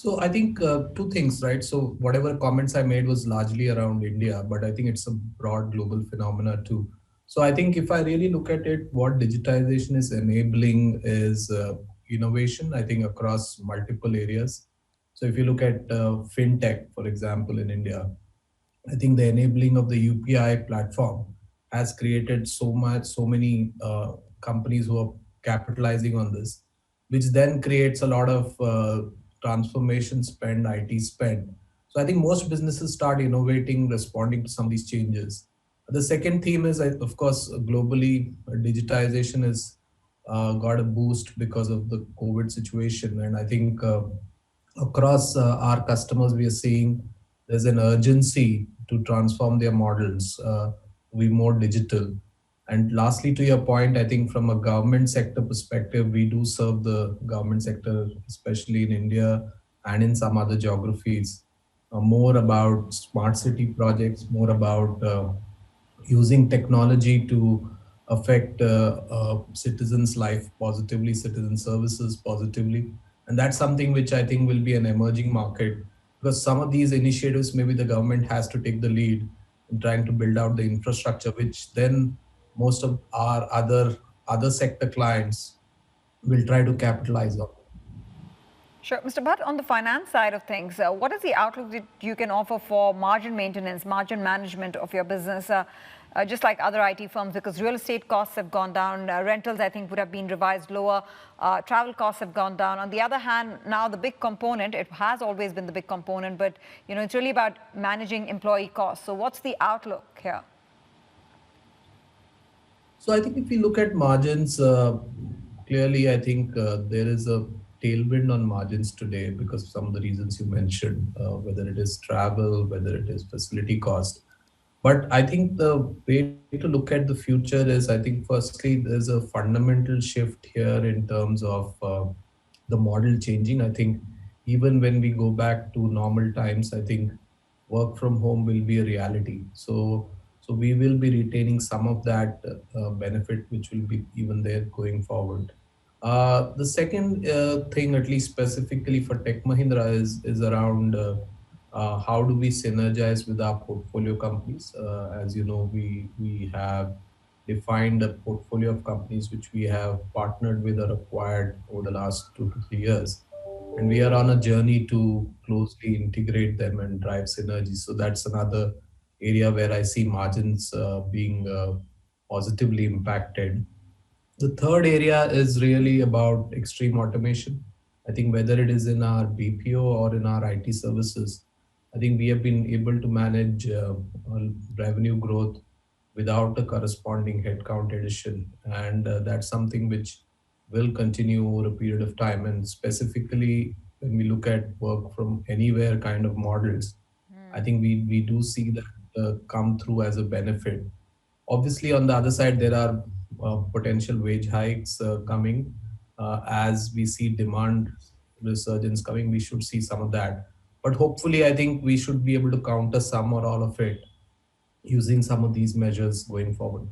So I think two things, right? So whatever comments I made was largely around India, but I think it's a broad global phenomena too. So I think if I really look at it, what digitization is enabling is innovation, I think across multiple areas. So if you look at fintech, for example, in India, I think the enabling of the UPI platform has created so many companies who are capitalizing on this, which then creates a lot of transformation spend, IT spend. So I think most businesses start innovating, responding to some of these changes. The second theme is, of course, globally, digitization has got a boost because of the COVID situation, and I think across our customers, we are seeing there's an urgency to transform their models, to be more digital. And lastly, to your point, I think from a government sector perspective, we do serve the government sector, especially in India and in some other geographies, more about smart city projects, more about using technology to affect citizens' life positively, citizen services positively. And that's something which I think will be an emerging market, because some of these initiatives, maybe the government has to take the lead in trying to build out the infrastructure, which then most of our other sector clients will try to capitalize on. Sure. Mr. Bhatt, on the finance side of things, what is the outlook that you can offer for margin maintenance, margin management of your business, just like other IT firms? Because real estate costs have gone down, rentals, I think, would have been revised lower, travel costs have gone down. On the other hand, now the big component, it has always been the big component, but it's really about managing employee costs. So what's the outlook here? So I think if we look at margins, clearly, I think there is a tailwind on margins today because of some of the reasons you mentioned, whether it is travel, whether it is facility cost. But I think the way to look at the future is, I think, firstly, there's a fundamental shift here in terms of the model changing. I think even when we go back to normal times, I think work from home will be a reality. So we will be retaining some of that benefit, which will be even there going forward. The second thing, at least specifically for Tech Mahindra, is around how do we synergize with our portfolio companies. As you know, we have defined a portfolio of companies which we have partnered with or acquired over the last 2 to 3 years, and we are on a journey to closely integrate them and drive synergy. So that's another area where I see margins being positively impacted. The third area is really about extreme automation. I think whether it is in our BPO or in our IT services, I think we have been able to manage revenue growth without a corresponding headcount addition. And that's something which will continue over a period of time. And specifically, when we look at work from anywhere kind of models, I think we do see that come through as a benefit. Obviously, on the other side, there are potential wage hikes coming. As we see demand resurgence coming, we should see some of that. But hopefully, I think we should be able to counter some or all of it using some of these measures going forward.